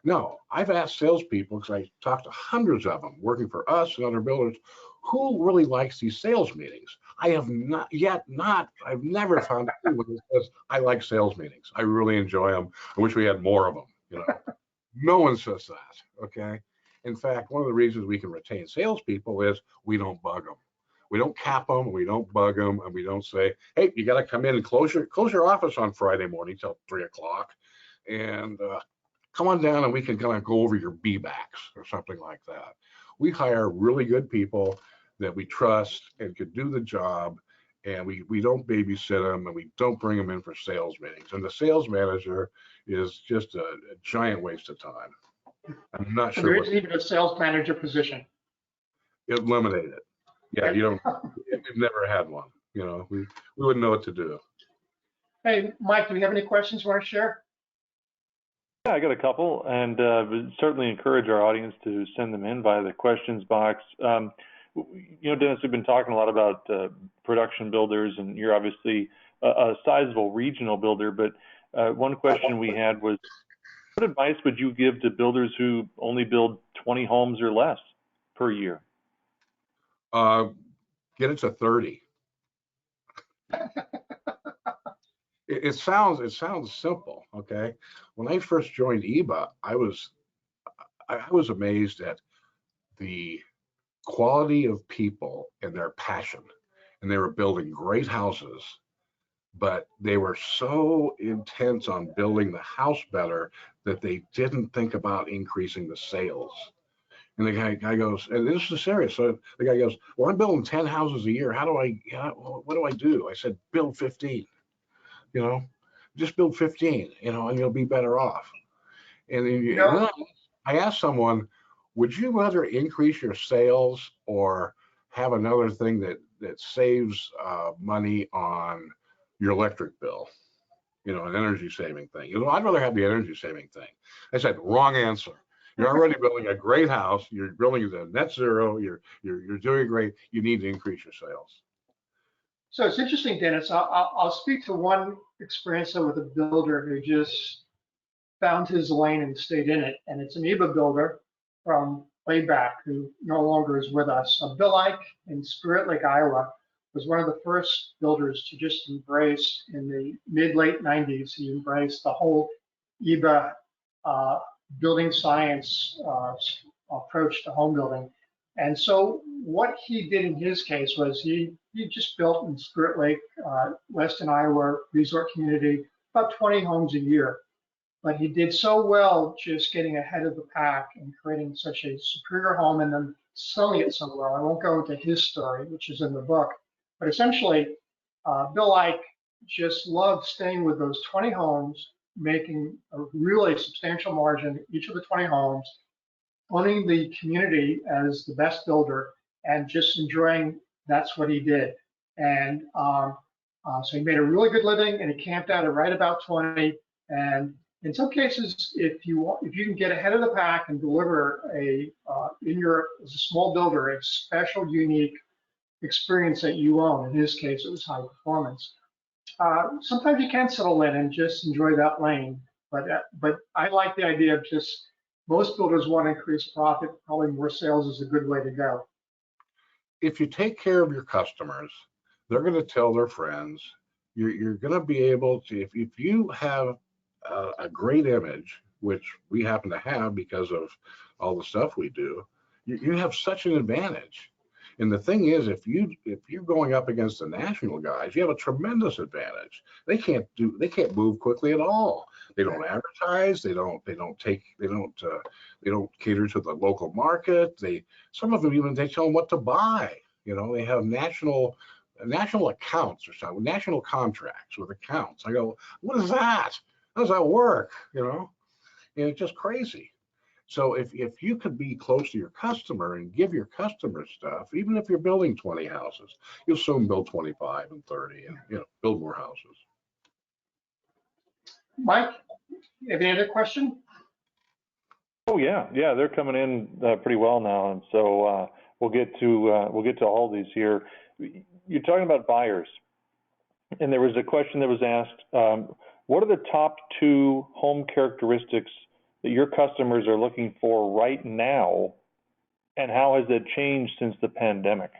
No, I've asked salespeople, because I talked to hundreds of them working for us and other builders, who really likes these sales meetings. I have I've never found anyone who says, I like sales meetings. I really enjoy them. I wish we had more of them. No one says that, okay? In fact, one of the reasons we can retain salespeople is we don't bug them. We don't cap them, we don't bug them, and we don't say, hey, you got to come in and close your office on Friday morning till 3 o'clock. And come on down and we can kind of go over your B-backs or something like that. We hire really good people that we trust and could do the job, and we don't babysit them, and we don't bring them in for sales meetings. And the sales manager is just a giant waste of time. I'm not sure. There isn't even a sales manager position. Eliminate it. Yeah, we've never had one. We wouldn't know what to do. Hey, Mike, do we have any questions you want to share? Yeah, I got a couple, and would certainly encourage our audience to send them in via the questions box. Dennis, we've been talking a lot about production builders, and you're obviously a sizable regional builder. But one question we had was, what advice would you give to builders who only build 20 homes or less per year? Get it to 30. It sounds simple, okay? When I first joined EBA, I was amazed at the quality of people and their passion, and they were building great houses, but they were so intense on building the house better that they didn't think about increasing the sales. And the guy goes, and this is serious. So the guy goes, well, I'm building 10 houses a year. What do I do? I said, build 15, just build 15, and you'll be better off. And then I asked someone, would you rather increase your sales or have another thing that saves money on your electric bill? An energy saving thing. I'd rather have the energy saving thing. I said, wrong answer. You're already building a great house. You're building a net zero. You're doing great. You need to increase your sales. So it's interesting, Dennis. I'll speak to one experience with a builder who just found his lane and stayed in it. And it's an EBA builder from way back who no longer is with us. Bill Ike in Spirit Lake, Iowa, was one of the first builders to just embrace, in the mid-late 90s, he embraced the whole EBA building science approach to home building. And so what he did in his case was he just built in Spirit Lake, Western Iowa resort community, about 20 homes a year. But he did so well just getting ahead of the pack and creating such a superior home and then selling it so well. I won't go into his story, which is in the book, but essentially Bill Ike just loved staying with those 20 homes, making a really substantial margin each of the 20 homes, owning the community as the best builder, and just enjoying. That's what he did. And so he made a really good living, and he camped out at right about 20. And in some cases, if you can get ahead of the pack and deliver as a small builder, a special, unique experience that you own. In his case, it was high performance. Sometimes you can settle in and just enjoy that lane. But I like the idea of just, most builders want to increase profit. Probably more sales is a good way to go. If you take care of your customers, they're going to tell their friends. You're going to be able to, if you have a great image, which we happen to have because of all the stuff we do, you have such an advantage. And the thing is, if you're going up against the national guys, you have a tremendous advantage. They can't move quickly at all. They don't advertise. They don't cater to the local market. Some of them even, they tell them what to buy. They have national accounts or something, national contracts with accounts. I go, what is that? How does that work? And it's just crazy. So if you could be close to your customer and give your customer stuff, even if you're building 20 houses, you'll soon build 25 and 30 and build more houses. Mike, you have any other question? Oh yeah, they're coming in pretty well now, and so we'll get to all these here. You're talking about buyers, and there was a question that was asked. What are the top 2 home characteristics that your customers are looking for right now, and how has that changed since the pandemic?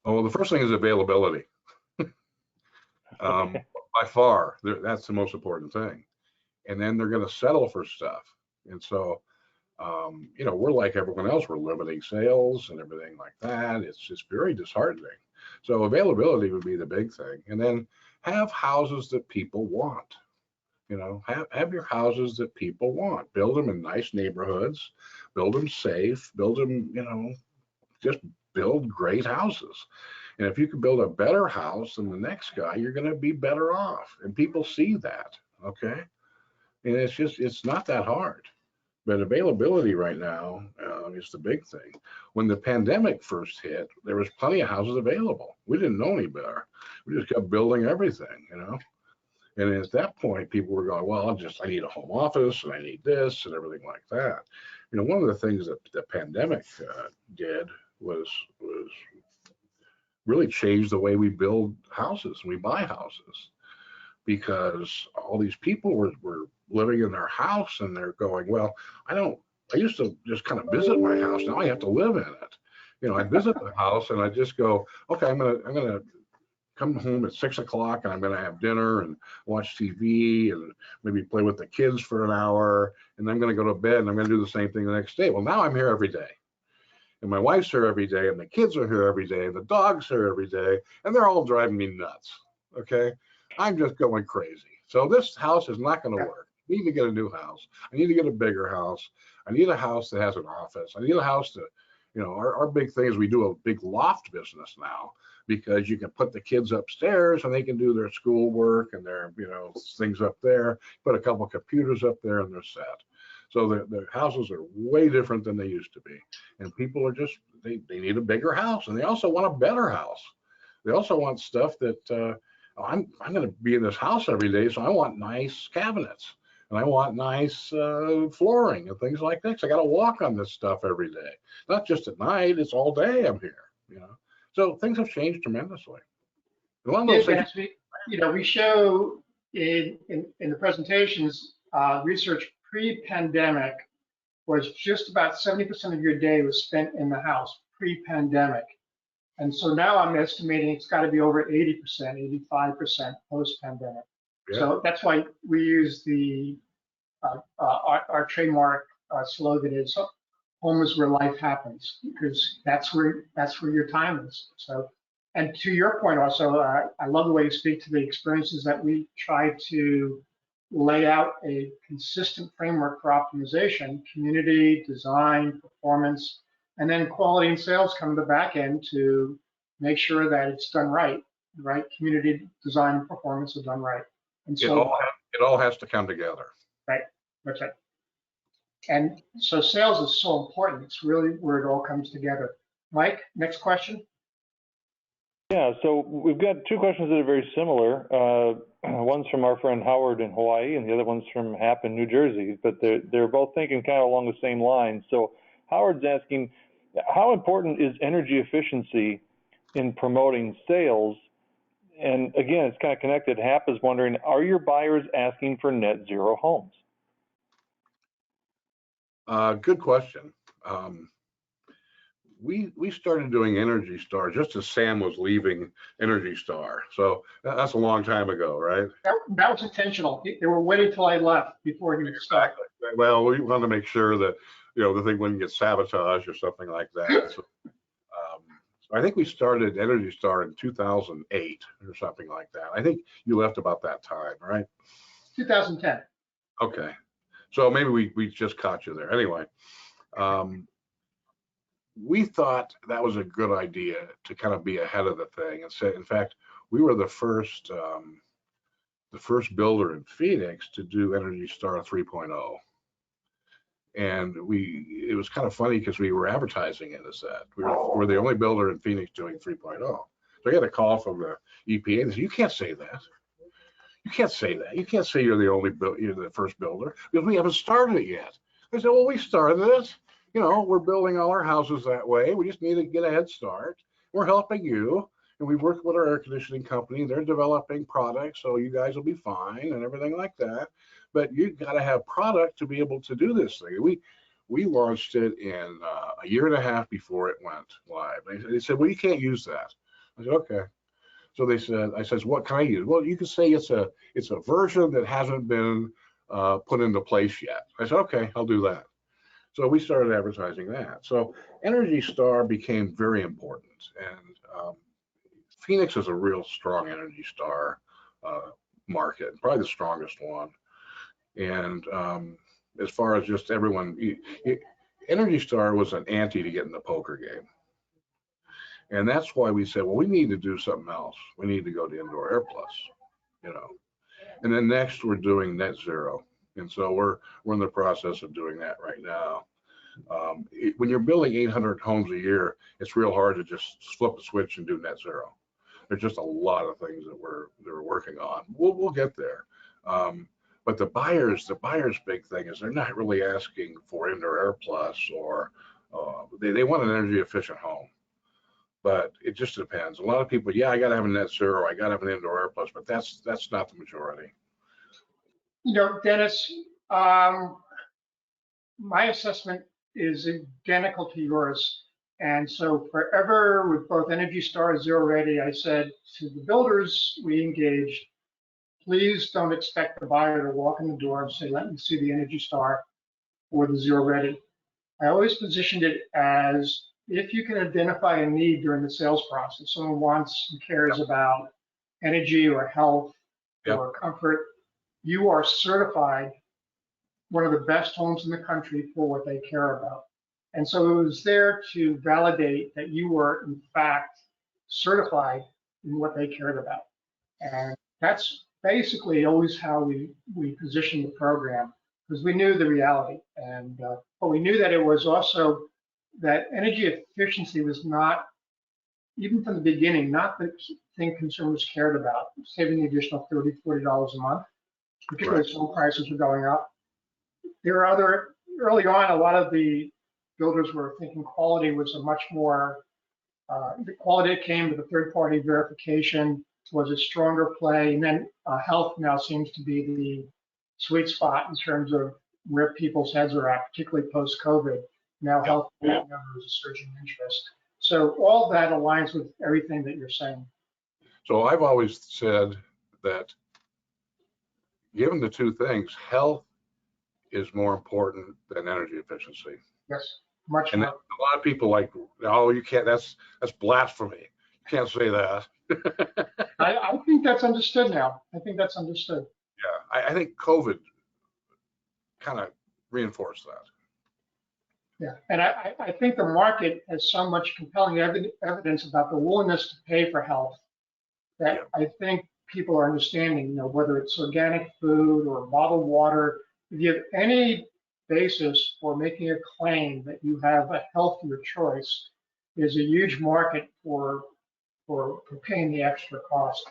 Well, the first thing is availability. By far, that's the most important thing. And then they're going to settle for stuff. And so, we're like everyone else. We're limiting sales and everything like that. It's just very disheartening. So availability would be the big thing. And then have houses that people want. Have your houses that people want. Build them in nice neighborhoods, build them safe, build them, just build great houses. And if you can build a better house than the next guy, you're going to be better off. And people see that, okay? And it's not that hard. But availability right now is the big thing. When the pandemic first hit, there was plenty of houses available. We didn't know any better. We just kept building everything, And at that point, people were going, well, I need a home office and I need this and everything like that. One of the things that the pandemic did was really changed the way we build houses and we buy houses, because all these people were living in their house and they're going, well, I used to just kind of visit my house. Now I have to live in it. I visit the house and I just go, okay, I'm gonna come home at 6 o'clock and I'm gonna have dinner and watch TV and maybe play with the kids for an hour, and then I'm gonna go to bed and I'm gonna do the same thing the next day. Well, now I'm here every day. And my wife's here every day, and the kids are here every day, and the dog's here every day, and they're all driving me nuts. Okay, I'm just going crazy. So this house is not going to work. I need to get a new house. I need to get a bigger house. I need a house that has an office. I need a house that, our big thing is we do a big loft business now, because you can put the kids upstairs and they can do their schoolwork and their, things up there, put a couple of computers up there and they're set. So the houses are way different than they used to be. And people are just, they need a bigger house, and they also want a better house. They also want stuff that, I'm going to be in this house every day, so I want nice cabinets and I want nice flooring and things like that. So I got to walk on this stuff every day, not just at night. It's all day I'm here, So things have changed tremendously. We show in the presentations, research pre-pandemic was just about 70% of your day was spent in the house pre-pandemic. And so now I'm estimating it's got to be over 80%, 85% post-pandemic. Yeah. So that's why we use our trademark slogan is "Home is where life happens," because that's where your time is. So, and to your point also, I love the way you speak to the experiences that we try to lay out a consistent framework for optimization, community, design, performance, and then quality and sales come to the back end to make sure that it's done right. Right? Community, design, and performance are done right. And so it all has to come together. Right. That's right. And so sales is so important. It's really where it all comes together. Mike, next question. Yeah, so we've got two questions that are very similar. One's from our friend Howard in Hawaii, and the other one's from Hap in New Jersey, but they're both thinking kind of along the same lines. So Howard's asking, how important is energy efficiency in promoting sales? And again, it's kind of connected. Hap is wondering, are your buyers asking for net zero homes? Good question. We started doing Energy Star just as Sam was leaving Energy Star. So that's a long time ago, right? That was intentional. They were waiting till I left before he would start. Well, we wanted to make sure that, the thing wouldn't get sabotaged or something like that. So, I think we started Energy Star in 2008 or something like that. I think you left about that time, right? 2010. Okay. So maybe we just caught you there. Anyway, we thought that was a good idea to kind of be ahead of the thing and say, in fact, we were the first builder in Phoenix to do Energy Star 3.0. And it was kind of funny because we were advertising it as that. We're the only builder in Phoenix doing 3.0. So I got a call from the EPA. They said, you can't say that. You can't say that. You can't say you're the first builder because we haven't started it yet. I said, well, we started it. We're building all our houses that way. We just need to get a head start. We're helping you. And we work with our air conditioning company. They're developing products, so you guys will be fine and everything like that. But you've got to have product to be able to do this thing. We launched it in a year and a half before it went live. They said, well, you can't use that. I said, okay. So I said, what can I use? Well, you can say it's a version that hasn't been put into place yet. I said, okay, I'll do that. So we started advertising that. So Energy Star became very important. And Phoenix is a real strong Energy Star market, probably the strongest one. And as far as just everyone, Energy Star was an ante to get in the poker game. And that's why we said, well, we need to do something else. We need to go to Indoor Air Plus, And then next we're doing net zero. And so we're in the process of doing that right now. When you're building 800 homes a year, it's real hard to just flip a switch and do net zero. There's just a lot of things that we're working on. We'll get there. But the buyers' big thing is they're not really asking for Indoor Air Plus or They want an energy efficient home, but it just depends. A lot of people, yeah, I got to have a net zero, I got to have an indoor air plus, but that's not the majority. Dennis, um, my assessment is identical to yours. And so forever with both Energy Star and Zero Ready, I said to the builders we engaged, please don't expect the buyer to walk in the door and say, let me see the Energy Star or the Zero Ready. I always positioned it as if you can identify a need during the sales process, someone wants and cares about energy or health or comfort, you are certified one of the best homes in the country for what they care about. And so it was there to validate that you were in fact certified in what they cared about. And that's basically always how we positioned the program, because we knew the reality. And but we knew that it was also that energy efficiency was not, even from the beginning, not the thing consumers cared about, saving the additional $30, $40 a month, particularly as home prices were going up. There are other, early on, a lot of the builders were thinking quality was a much more, the quality that came with the third-party verification was a stronger play. And then health now seems to be the sweet spot in terms of where people's heads are at, particularly post-COVID. Now health is a surging interest. So all that aligns with everything that you're saying. So I've always said that given the two things, health is more important than energy efficiency. Yes, much and more. A lot of people like, oh, you can't, that's blasphemy. You can't say that. I think that's understood now. I think that's understood. Yeah, I think COVID kind of reinforced that. Yeah, and I think the market has so much compelling evidence about the willingness to pay for health that I think people are understanding, whether it's organic food or bottled water, if you have any basis for making a claim that you have a healthier choice, there's a huge market for paying the extra cost.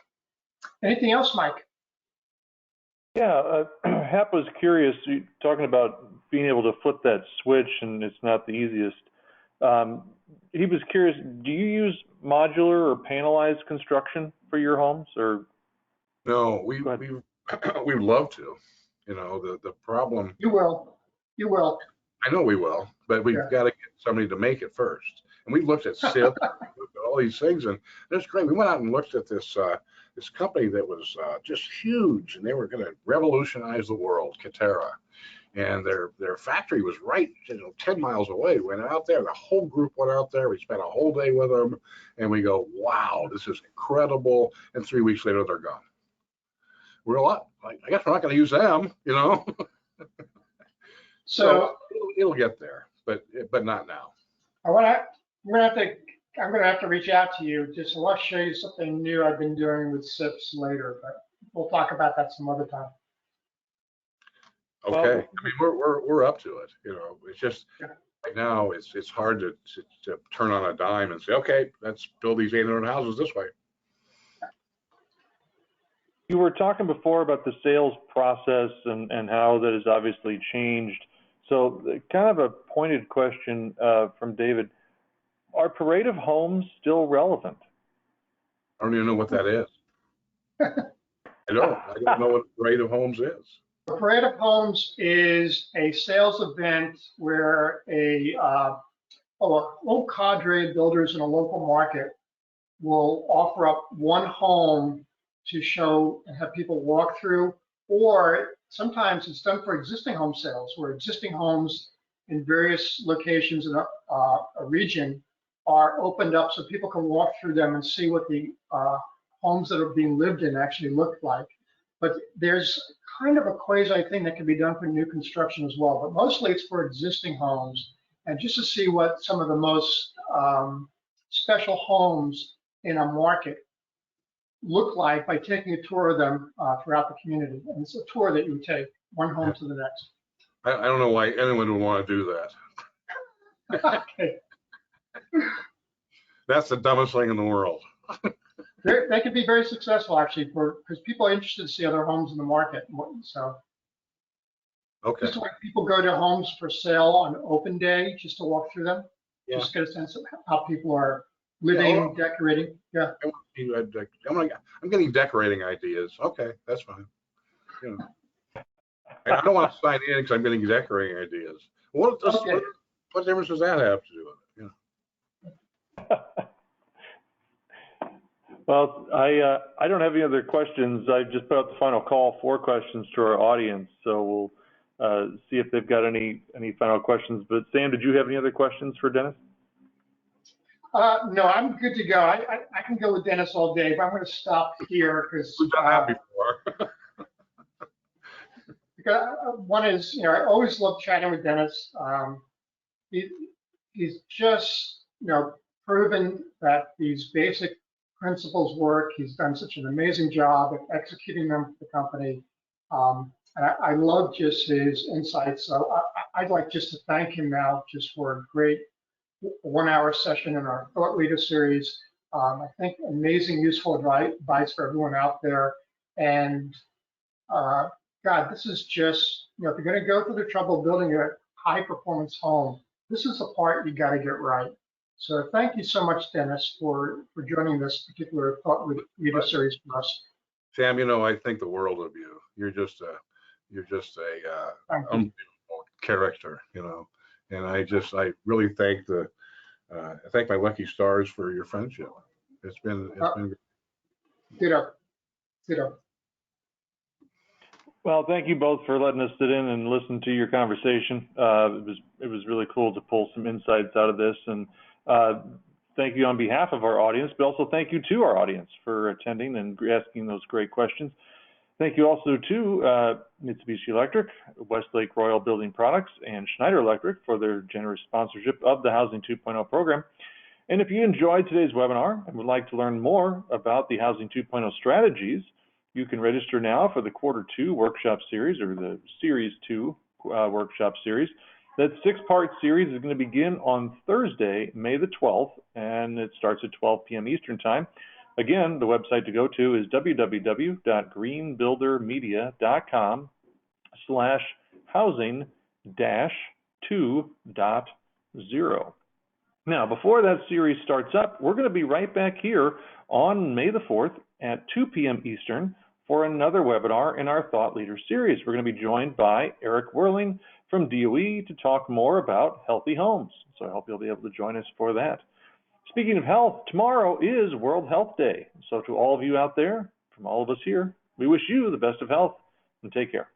Anything else, Mike? Yeah, Hap was curious, talking about being able to flip that switch, and it's not the easiest. He was curious, do you use modular or panelized construction for your homes, or? No, we would love to. The problem. You will. I know we will, but we've got to get somebody to make it first. And we looked at SIP, all these things, and it's great. We went out and looked at this this company that was just huge, and they were going to revolutionize the world, Katera. And their factory was right, 10 miles away. We went out there, the whole group went out there. We spent a whole day with them, and we go, wow, this is incredible. And 3 weeks later, they're gone. We're a lot like, I guess we're not going to use them, So it'll get there, but not now. I'm gonna have to reach out to you. Just I want to show you something new I've been doing with SIPs later, but we'll talk about that some other time. Okay, I mean we're up to it. It's just right now it's hard to turn on a dime and say, okay, let's build these 800 houses this way. You were talking before about the sales process and how that has obviously changed. So kind of a pointed question from David. Are parade of homes still relevant? I don't even know what that is. I don't know what a parade of homes is. A parade of homes is a sales event where a little cadre of builders in a local market will offer up one home to show and have people walk through, or sometimes it's done for existing home sales, where existing homes in various locations in a region are opened up so people can walk through them and see what the homes that are being lived in actually look like. But there's kind of a quasi thing that can be done for new construction as well, but mostly it's for existing homes, and just to see what some of the most special homes in a market look like by taking a tour of them throughout the community. And it's a tour that you would take one home to the next. I don't know why anyone would want to do that. Okay. That's the dumbest thing in the world. They can be very successful actually, because people are interested to see other homes in the market. So Okay. Just when people go to homes for sale on open day, just to walk through them, Yeah. just get a sense of how people are Yeah, living, well, decorating. Yeah. I want to see, I'm getting decorating ideas. Okay, that's fine. You know, I don't want to sign in because I'm getting decorating ideas. Okay. What difference does that have to do with it? Well, I don't have any other questions. I just put out the final call for questions to our audience, so we'll see if they've got any final questions. But Sam, did you have any other questions for Dennis? No, I'm good to go. I can go with Dennis all day, but I'm going to stop here because We've done that before. one is, I always love chatting with Dennis. He, he's just, proven that these basic principles work. He's done such an amazing job at executing them for the company. And I love just his insights. So I'd like just to thank him now just for a great 1 hour session in our Thought Leader series. I think amazing, useful advice for everyone out there. And God, this is just, if you're going to go through the trouble of building a high performance home, this is the part you got to get right. So thank you so much, Dennis, for joining this particular Thought Leader series for us. Sam, I think the world of you. You're just a unbelievable character, and I really thank my lucky stars for your friendship. It's been Ditto. Well, thank you both for letting us sit in and listen to your conversation. It was really cool to pull some insights out of this, and thank you on behalf of our audience, but also thank you to our audience for attending and asking those great questions. Thank you also to Mitsubishi Electric, Westlake Royal Building Products, and Schneider Electric for their generous sponsorship of the Housing 2.0 program. And if you enjoyed today's webinar and would like to learn more about the Housing 2.0 strategies, you can register now for the Q2 workshop series, or the Series 2 workshop series. That 6-part series is going to begin on Thursday, May the 12th, and it starts at 12 p.m. Eastern Time. Again, the website to go to is www.greenbuildermedia.com/housing-2.0. Now, before that series starts up, we're going to be right back here on May the 4th at 2 p.m. Eastern for another webinar in our Thought Leader series. We're going to be joined by Eric Whirling from DOE to talk more about healthy homes. So I hope you'll be able to join us for that. Speaking of health, tomorrow is World Health Day. So to all of you out there, from all of us here, we wish you the best of health and take care.